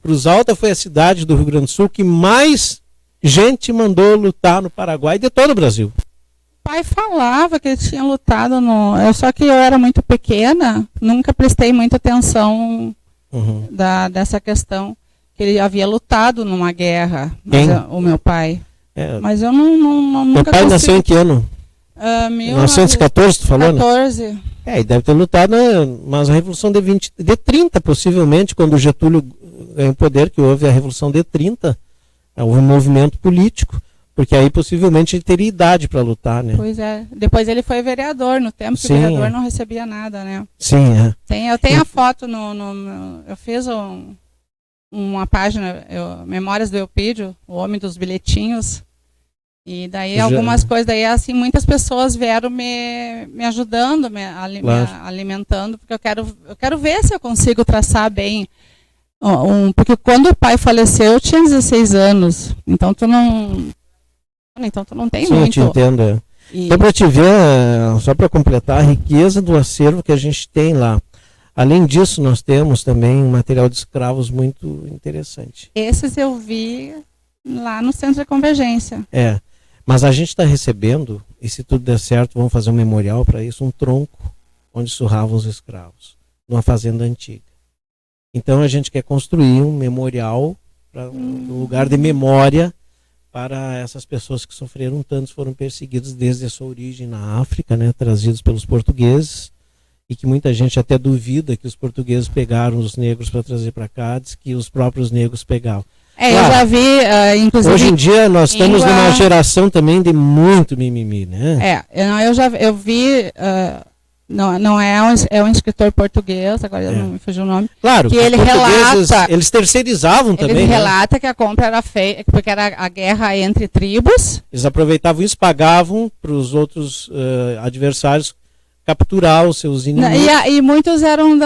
B: Cruz Alta foi a cidade do Rio Grande do Sul que mais gente mandou lutar no Paraguai de todo o Brasil.
A: O pai falava que ele tinha lutado só que eu era muito pequena, nunca prestei muita atenção dessa questão, que ele havia lutado numa guerra, o meu pai. Mas eu nunca
B: Meu pai nasceu em que ano? 1914, tu falou,
A: 14.
B: Né? E deve ter lutado, mas a Revolução de 30, possivelmente, quando o Getúlio ganhou poder, que houve a Revolução de 30, houve um movimento político, porque aí possivelmente ele teria idade para lutar, né?
A: Pois é. Depois ele foi vereador, no tempo que o vereador não recebia nada, né?
B: Sim,
A: Eu tenho a foto eu fiz uma página, Memórias do Eupídio, o homem dos bilhetinhos. E daí algumas coisas, daí assim, muitas pessoas vieram me ajudando, me alimentando, porque eu quero ver se eu consigo traçar bem. Porque quando o pai faleceu, eu tinha 16 anos. Então tu não tem muito.
B: Sim, eu te entendo. Então, para te ver, só para completar, a riqueza do acervo que a gente tem lá. Além disso, nós temos também um material de escravos muito interessante.
A: Esses eu vi lá no Centro de Convergência.
B: Mas a gente está recebendo, e se tudo der certo, vamos fazer um memorial para isso, um tronco onde surravam os escravos, numa fazenda antiga. Então a gente quer construir um memorial, um lugar de memória para essas pessoas que sofreram tantos, foram perseguidos desde a sua origem na África, né, trazidos pelos portugueses, e que muita gente até duvida que os portugueses pegaram os negros para trazer para cá, diz que os próprios negros pegavam.
A: Claro, eu já vi, inclusive...
B: Hoje em dia nós estamos numa geração também de muito mimimi, né?
A: Eu vi Não é um escritor português, agora não me fugiu o nome.
B: Claro,
A: que ele relata.
B: Eles terceirizavam também.
A: Ele relata que a compra era feita, porque era a guerra entre tribos.
B: Eles aproveitavam isso, pagavam para os outros adversários capturar os seus inimigos.
A: E muitos eram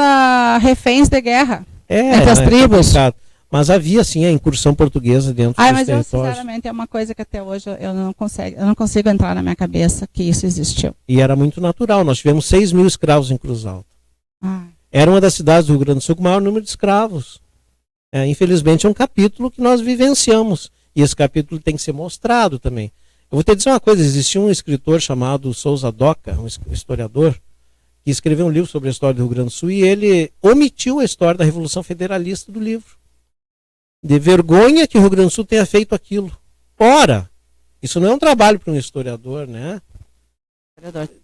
A: reféns de guerra entre as tribos.
B: Complicado. Mas havia, sim, a incursão portuguesa dentro dos
A: mas
B: territórios.
A: eu, sinceramente, é uma coisa que até hoje eu não consigo entrar na minha cabeça que isso existiu.
B: E era muito natural. Nós tivemos 6.000 escravos em Cruz Alta. Era uma das cidades do Rio Grande do Sul com o maior número de escravos. Infelizmente, é um capítulo que nós vivenciamos. E esse capítulo tem que ser mostrado também. Eu vou te dizer uma coisa. Existia um escritor chamado Souza Doca, um historiador, que escreveu um livro sobre a história do Rio Grande do Sul e ele omitiu a história da Revolução Federalista do livro. De vergonha que o Rio Grande do Sul tenha feito aquilo. Ora, isso não é um trabalho para um historiador, né?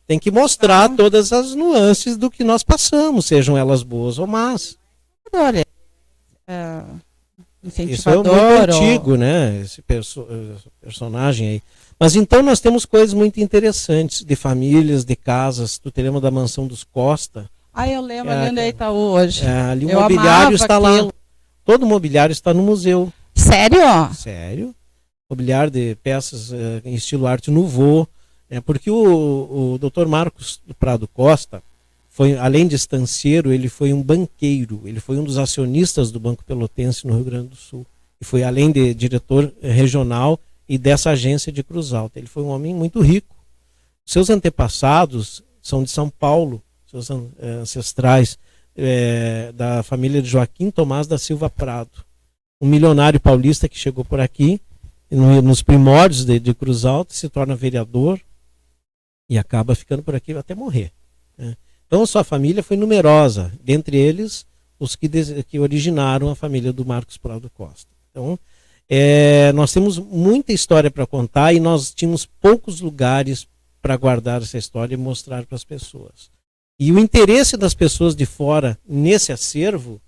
B: Tem que mostrar todas as nuances do que nós passamos, sejam elas boas ou más. Isso é muito antigo, né? Esse personagem aí. Mas então nós temos coisas muito interessantes de famílias, de casas. Tu te lembra da mansão dos Costa?
A: Eu lembro, ali onde é Itaú hoje.
B: Ali o mobiliário está lá. Todo o mobiliário está no museu.
A: Sério?
B: Sério. Mobiliário de peças em estilo arte nouveau. Porque o Dr. Marcos do Prado Costa, além de estancieiro, ele foi um banqueiro. Ele foi um dos acionistas do Banco Pelotense no Rio Grande do Sul. E foi, além de diretor regional e dessa agência de Cruz Alta. Ele foi um homem muito rico. Seus antepassados são de São Paulo, seus ancestrais, da família de Joaquim Tomás da Silva Prado, um milionário paulista que chegou por aqui nos primórdios de Cruz Alta, se torna vereador e acaba ficando por aqui até morrer, né? Então sua família foi numerosa, dentre eles os que originaram a família do Marcos Prado Costa. Então nós temos muita história para contar e nós tínhamos poucos lugares para guardar essa história e mostrar para as pessoas. E o interesse das pessoas de fora nesse acervo,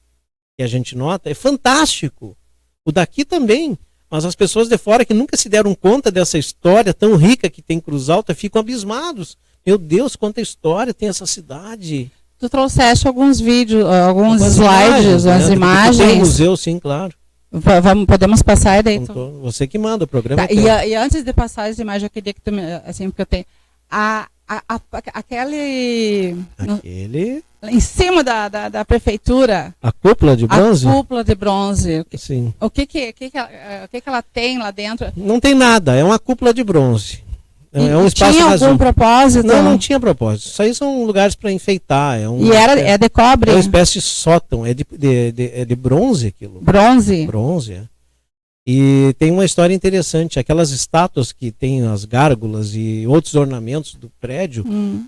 B: que a gente nota, é fantástico. O daqui também. Mas as pessoas de fora que nunca se deram conta dessa história tão rica que tem Cruz Alta ficam abismados. Meu Deus, quanta história tem essa cidade.
A: Tu trouxeste alguns vídeos, alguns slides, as imagens.
B: Tem um museu, sim, claro.
A: Podemos passar daí.
B: Você que manda, o programa.
A: E antes de passar as imagens, eu queria que tu me, assim, porque eu tenho aquele em cima da prefeitura,
B: a cúpula de bronze.
A: A cúpula de bronze.
B: Sim.
A: O que ela tem lá dentro?
B: Não tem nada. É uma cúpula de bronze. É um espaço
A: tinha
B: vazio.
A: Algum propósito?
B: Não tinha propósito. Isso aí são lugares para enfeitar.
A: É de cobre?
B: É uma espécie de sótão. É de bronze aquilo.
A: Bronze?
B: Bronze, é. E tem uma história interessante. Aquelas estátuas que tem as gárgulas e outros ornamentos do prédio,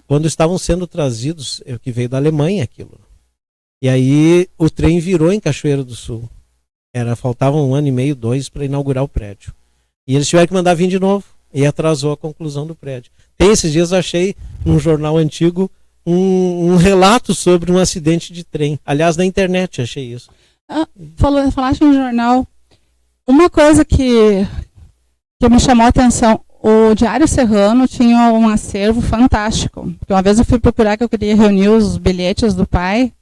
B: quando estavam sendo trazidos, que veio da Alemanha aquilo. E aí o trem virou em Cachoeira do Sul. Faltavam 1 ano e meio, 2 para inaugurar o prédio. E eles tiveram que mandar vir de novo. E atrasou a conclusão do prédio. Esses dias eu achei num jornal antigo um relato sobre um acidente de trem. Aliás, na internet achei isso.
A: Falaste no jornal. Uma coisa que me chamou a atenção, o Diário Serrano tinha um acervo fantástico. Porque uma vez eu fui procurar que eu queria reunir os bilhetes do pai,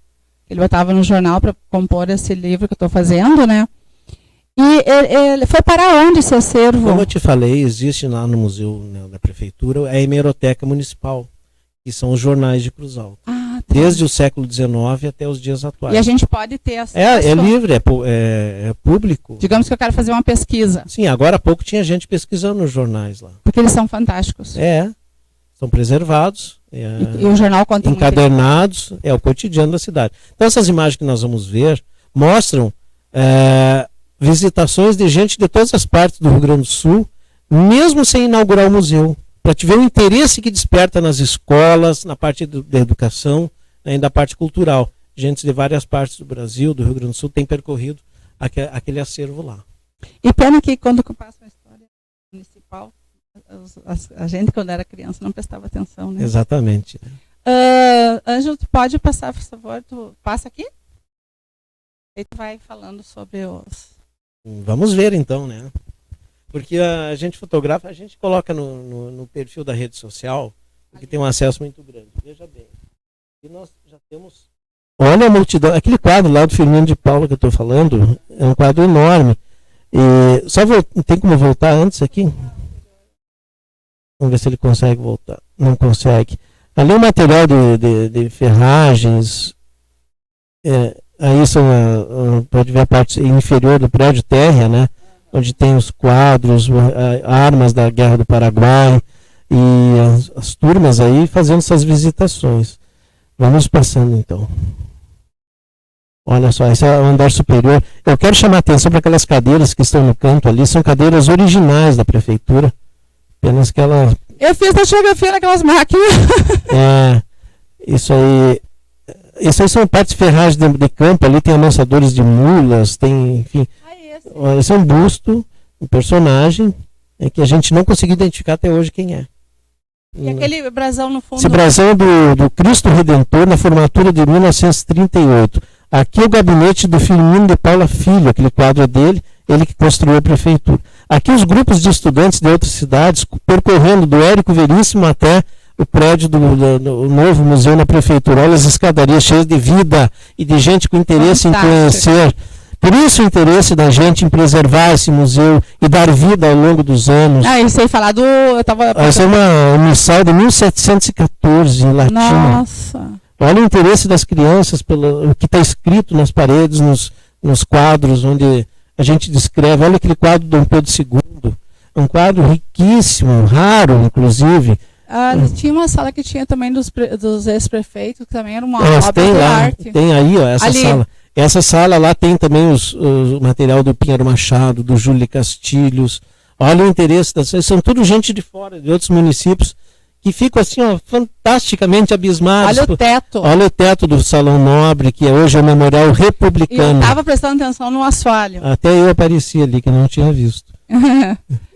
A: que ele botava no jornal para compor esse livro que eu estou fazendo, né? E ele foi para onde esse acervo?
B: Como eu te falei, existe lá no museu, né, da prefeitura a hemeroteca municipal, que são os jornais de Cruz Alta. Desde o século XIX até os dias atuais.
A: E a gente pode ter acesso?
B: É livre, é público.
A: Digamos que eu quero fazer uma pesquisa.
B: Sim, agora há pouco tinha gente pesquisando nos jornais lá.
A: Porque eles são fantásticos.
B: São preservados.
A: E o jornal conta
B: encadernados, é o cotidiano da cidade. Então essas imagens que nós vamos ver mostram visitações de gente de todas as partes do Rio Grande do Sul, mesmo sem inaugurar o museu. Para te ver o interesse que desperta nas escolas, na parte da educação, né, e da parte cultural. Gente de várias partes do Brasil, do Rio Grande do Sul, tem percorrido aquele acervo lá.
A: E pena que quando eu passo uma história municipal, a gente, quando era criança, não prestava atenção, né?
B: Exatamente.
A: Ângelo, tu pode passar, por favor? Tu passa aqui? E tu vai falando sobre os...
B: Vamos ver então, né? Porque a gente fotografa, a gente coloca no perfil da rede social, porque tem um acesso muito grande. Veja bem. aqui nós já temos... Olha a multidão, aquele quadro lá do Firmino de Paula que eu estou falando, é um quadro enorme. E só tem como voltar antes aqui? Vamos ver se ele consegue voltar. Não consegue. Ali o material de ferragens, aí pode ver a parte inferior do prédio térrea, né? Onde tem os quadros, armas da Guerra do Paraguai e as turmas aí fazendo essas visitações. Vamos passando então. Olha só, esse é o andar superior. Eu quero chamar a atenção para aquelas cadeiras que estão no canto ali, são cadeiras originais da prefeitura. Apenas que ela...
A: Eu fiz a fotografia naquelas máquinas.
B: Isso aí são partes de ferragem de campo, ali tem amansadores de mulas, tem, enfim. Esse é um busto, um personagem, que a gente não conseguiu identificar até hoje quem é.
A: E aquele brasão no fundo?
B: Esse brasão é do Cristo Redentor, na formatura de 1938. Aqui é o gabinete do Firmino de Paula Filho, aquele quadro é dele, ele que construiu a prefeitura. Aqui os grupos de estudantes de outras cidades, percorrendo do Érico Veríssimo até o prédio do novo museu na prefeitura. Olha as escadarias cheias de vida e de gente com interesse em conhecer. Por isso o interesse da gente em preservar esse museu e dar vida ao longo dos anos.
A: Eu sei falar do...
B: Essa é uma missal de 1714, em latim.
A: Nossa!
B: Olha o interesse das crianças pelo que está escrito nas paredes, nos quadros, onde a gente descreve. Olha aquele quadro do Dom Pedro II, um quadro riquíssimo, raro, inclusive.
A: Tinha uma sala que tinha também dos ex-prefeitos, que também era uma obra de arte.
B: Tem aí, ó, essa sala. Essa sala lá tem também o material do Pinheiro Machado, do Júlio Castilhos. Olha o interesse são tudo gente de fora, de outros municípios, que ficam assim, ó, fantasticamente abismados.
A: Olha o teto.
B: Olha o teto do Salão Nobre, que hoje é o Memorial Republicano.
A: Eu estava prestando atenção no assoalho.
B: Até eu apareci ali, que não tinha visto.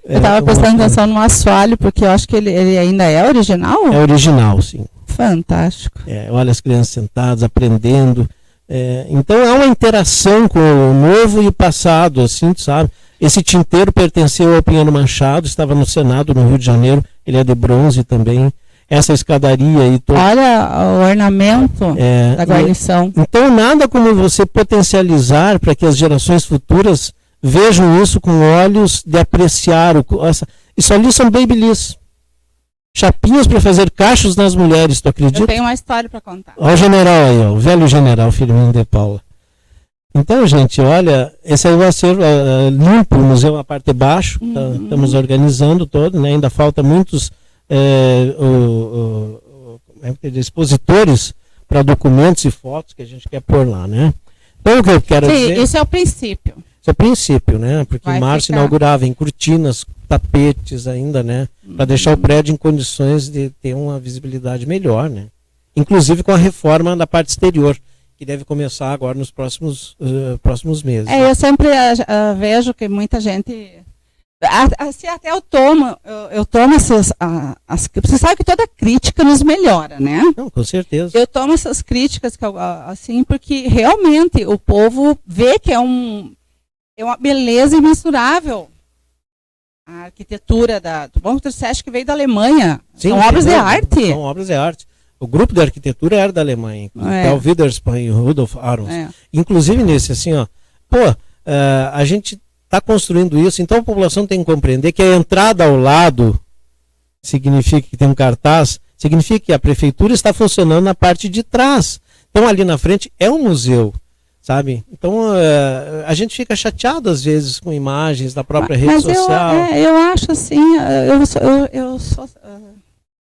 A: Eu estava prestando atenção no assoalho, porque eu acho que ele ainda é original?
B: É original, sim.
A: Fantástico.
B: Olha as crianças sentadas, aprendendo. Então há uma interação com o novo e o passado, assim, sabe? Esse tinteiro pertenceu ao Pinheiro Machado, estava no Senado, no Rio de Janeiro, ele é de bronze também. Essa escadaria aí toda.
A: Olha o ornamento da guarnição.
B: Então nada como você potencializar para que as gerações futuras vejam isso com olhos de apreciar. Isso ali são babyliss. Chapinhas para fazer cachos nas mulheres, tu acredita?
A: Eu tenho uma história para contar.
B: Olha o general aí, ó, o velho general Firmino de Paula. Então, gente, olha, esse aí vai ser limpo, o museu a parte de baixo, estamos organizando todo, né? Ainda falta muitos expositores para documentos e fotos que a gente quer pôr lá, né? Então, o que eu quero dizer...
A: Esse é o princípio.
B: Esse é o princípio, né? Porque em março inaugurava em cortinas, tapetes ainda, né? Para deixar o prédio em condições de ter uma visibilidade melhor, né? Inclusive com a reforma da parte exterior, que deve começar agora nos próximos meses.
A: Eu sempre vejo que muita gente... Assim, até eu tomo essas... você sabe que toda crítica nos melhora, né?
B: Não, com certeza.
A: Eu tomo essas críticas, assim, porque realmente o povo vê que é uma beleza imensurável. A arquitetura do Banco do Sesc, que veio da Alemanha.
B: Sim,
A: são obras de arte.
B: São obras de arte. O grupo de arquitetura era da Alemanha, o Widerspan e o Rudolf Arons. Inclusive nesse, assim, ó, a gente está construindo isso, então a população tem que compreender que a entrada ao lado significa que tem um cartaz, significa que a prefeitura está funcionando na parte de trás. Então ali na frente é um museu, sabe? Então a gente fica chateado às vezes com imagens da própria rede social.
A: Eu acho assim, eu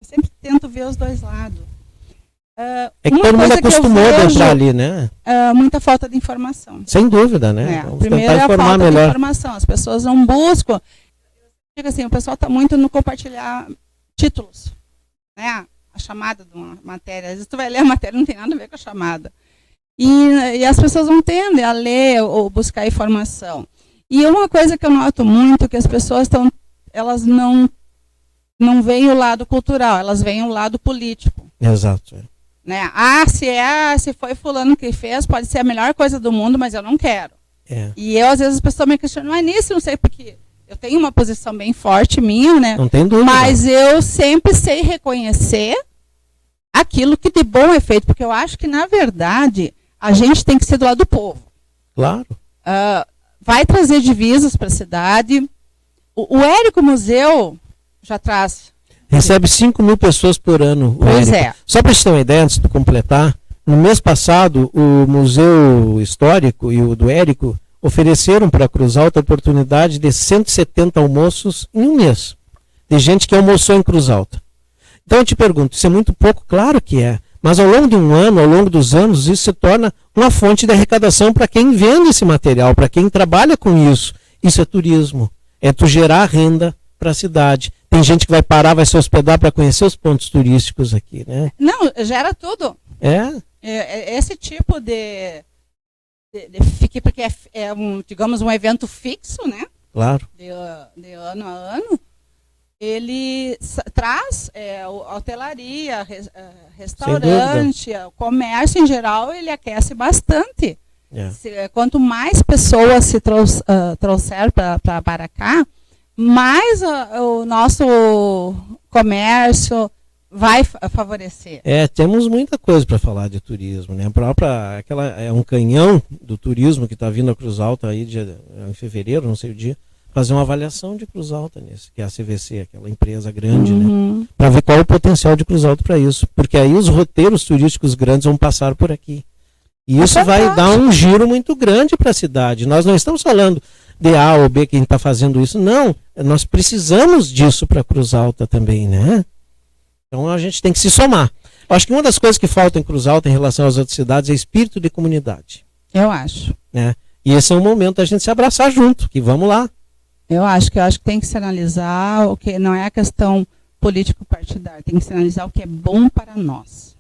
A: sempre tento ver os dois lados.
B: É que todo mundo acostumou a entrar ali, né?
A: Muita falta de informação.
B: Sem dúvida, né? Vamos
A: primeiro é a falta de informação. As pessoas não buscam. Digo assim, o pessoal está muito no compartilhar títulos, né? A chamada de uma matéria. Às vezes tu vai ler a matéria, não tem nada a ver com a chamada. E as pessoas não tendem a ler ou buscar informação. E uma coisa que eu noto muito, que as pessoas elas não veem o lado cultural, elas veem o lado político.
B: Exato.
A: Né? Se foi fulano que fez, pode ser a melhor coisa do mundo, mas eu não quero. E às vezes as pessoas me questionam, mas nisso não sei porque eu tenho uma posição bem forte minha, né?
B: Não tem dúvida.
A: Mas eu sempre sei reconhecer aquilo que de bom é feito, porque eu acho que, na verdade, a gente tem que ser do lado do povo.
B: Claro.
A: Vai trazer divisas para a cidade. O Érico Museu já traz.
B: Recebe 5.000 pessoas por ano.
A: Pois é.
B: Só para você ter uma ideia, antes de completar, no mês passado, o Museu Histórico e o do Érico ofereceram para Cruz Alta a oportunidade de 170 almoços em um mês. De gente que almoçou em Cruz Alta. Então eu te pergunto, isso é muito pouco? Claro que é. Mas ao longo de um ano, ao longo dos anos, isso se torna uma fonte de arrecadação para quem vende esse material, para quem trabalha com isso. Isso é turismo. É tu gerar renda para a cidade. Tem gente que vai parar, vai se hospedar para conhecer os pontos turísticos aqui, né?
A: Não, gera tudo. Esse tipo porque é digamos, um evento fixo, né?
B: Claro.
A: De ano a ano. Ele traz hotelaria, restaurante, o comércio em geral, ele aquece bastante. Quanto mais pessoas se trouxer para cá, mais o nosso comércio vai favorecer.
B: Temos muita coisa para falar de turismo, né? É um canhão do turismo que está vindo a Cruz Alta aí em fevereiro, não sei o dia, fazer uma avaliação de Cruz Alta nisso, que é a CVC, aquela empresa grande, né? Para ver qual é o potencial de Cruz Alta para isso. Porque aí os roteiros turísticos grandes vão passar por aqui. E isso vai dar um giro muito grande para a cidade. Nós não estamos falando de A ou B quem está fazendo isso. Não, nós precisamos disso para Cruz Alta também, né? Então a gente tem que se somar. Eu acho que uma das coisas que falta em Cruz Alta em relação às outras cidades é espírito de comunidade.
A: Eu acho.
B: Né? E esse é o momento da gente se abraçar junto, que vamos lá.
A: Eu acho que tem que se analisar o que não é a questão político-partidária, tem que se analisar o que é bom para nós.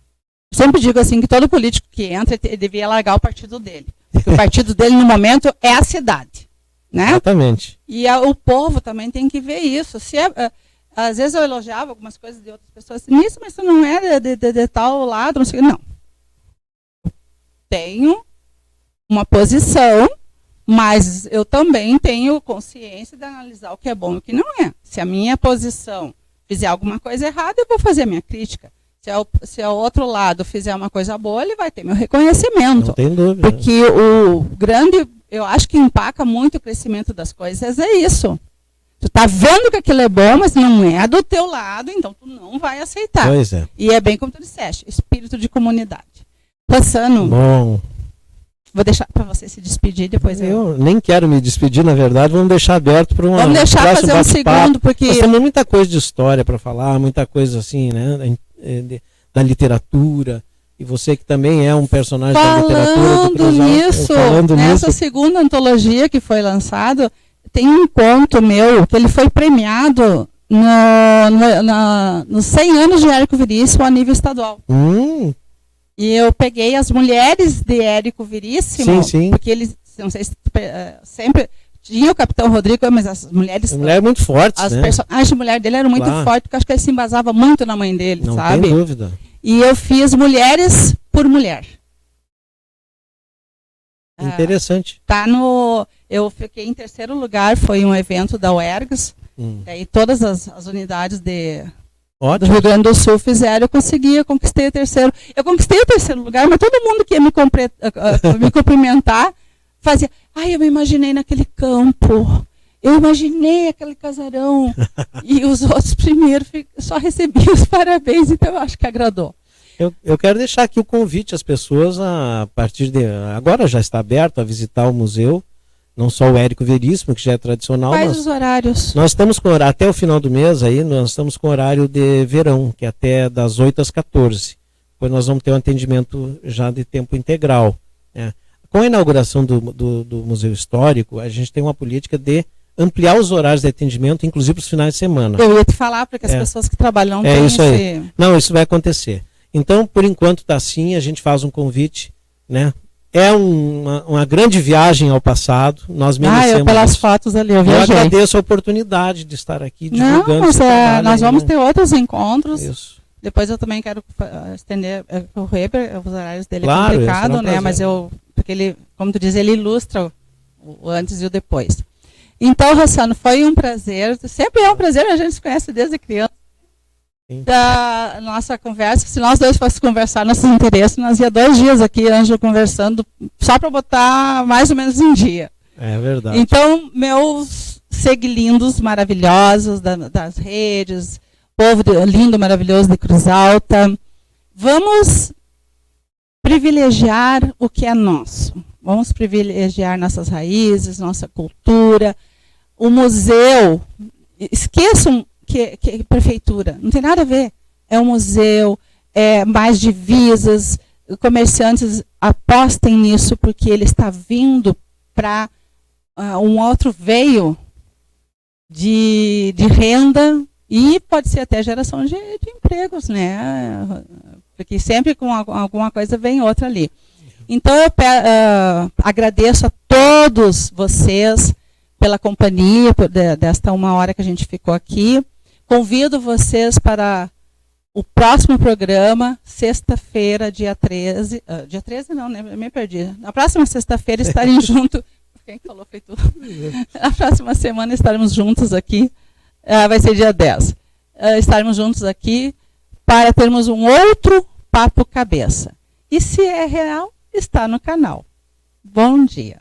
A: Eu sempre digo assim que todo político que entra devia largar o partido dele. Porque o partido dele no momento é a cidade, né?
B: Exatamente.
A: E o povo também tem que ver isso. Às vezes eu elogiava algumas coisas de outras pessoas, mas isso não é de tal lado, não sei. Não. Tenho uma posição, mas eu também tenho consciência de analisar o que é bom e o que não é. Se a minha posição fizer alguma coisa errada, eu vou fazer a minha crítica. Se o outro lado fizer uma coisa boa, ele vai ter meu reconhecimento.
B: Não tem dúvida.
A: Porque eu acho que empaca muito o crescimento das coisas, é isso. Tu tá vendo que aquilo é bom, mas não é do teu lado, então tu não vai aceitar.
B: Pois é.
A: E é bem como tu disseste, espírito de comunidade. Rossano,
B: bom,
A: vou deixar para você se despedir, depois
B: eu nem quero me despedir, na verdade, vamos deixar aberto para uma.
A: Vamos deixar fazer um segundo, porque
B: nós temos muita coisa de história para falar, muita coisa assim, né, da literatura. E você que também é um personagem da literatura do Cruz Alta,
A: nessa segunda antologia que foi lançada, tem um conto meu que ele foi premiado nos 100 anos de Érico Veríssimo a nível estadual. E eu peguei as mulheres de Érico Veríssimo, porque eles, não sei se sempre tinha o Capitão Rodrigo, mas as mulheres...
B: Mulher muito forte,
A: as personagens de mulher dele eram muito fortes, porque eu acho que ele se embasava muito na mãe dele,
B: não
A: sabe?
B: Não tem dúvida.
A: E eu fiz mulheres por mulher.
B: Interessante.
A: Eu fiquei em terceiro lugar, foi um evento da UERGS, daí todas as unidades do Rio Grande do Sul fizeram, eu conquistei o terceiro. Eu conquistei o terceiro lugar, mas todo mundo que ia me cumprimentar fazia, eu me imaginei naquele campo, eu imaginei aquele casarão, e os outros primeiro só recebiam os parabéns, então eu acho que agradou.
B: Eu quero deixar aqui o convite às pessoas a partir de agora já está aberto a visitar o museu, não só o Érico Veríssimo, que já é tradicional.
A: Quais os horários?
B: Nós estamos com até o final do mês aí, nós estamos com horário de verão, que é até das 8 às 14. Depois nós vamos ter um atendimento já de tempo integral. Né? Com a inauguração do Museu Histórico, a gente tem uma política de ampliar os horários de atendimento, inclusive para os finais de semana.
A: Eu ia te falar, porque as pessoas que trabalham
B: têm isso aí. Não, isso vai acontecer. Então, por enquanto está assim, a gente faz um convite, né? É uma grande viagem ao passado, nós merecemos.
A: Pelas fotos ali, eu
B: viajei. Eu agradeço a oportunidade de estar aqui divulgando esse trabalho.
A: Nós vamos ter outros encontros.
B: Isso.
A: Depois eu também quero estender o Reber, os horários dele
B: claro,
A: é complicado, né? Mas porque ele, como tu diz, ele ilustra o antes e o depois. Então, Rossano, foi um prazer. Sempre é um prazer, a gente se conhece desde criança. da nossa conversa. Se nós dois fossemos conversar nossos interesses, nós ia 2 dias aqui, Ângelo, conversando, só para botar mais ou menos em dia.
B: É verdade.
A: Então, meus seguilindos maravilhosos das redes, povo lindo, maravilhoso de Cruz Alta, vamos privilegiar o que é nosso. Vamos privilegiar nossas raízes, nossa cultura. O museu, esqueçam que prefeitura, não tem nada a ver. É um museu, é mais divisas, comerciantes apostem nisso porque ele está vindo para um outro veio de renda e pode ser até geração de empregos, né? Porque sempre com alguma coisa vem outra ali. Então eu agradeço a todos vocês pela companhia, desta 1 hora que a gente ficou aqui. Convido vocês para o próximo programa, sexta-feira, dia 13. Dia 13 não, né? Eu me perdi. Na próxima sexta-feira estarem juntos. Quem falou foi tu. Na próxima semana estaremos juntos aqui. Vai ser dia 10. Estaremos juntos aqui para termos um outro papo cabeça. E se é real, está no canal. Bom dia.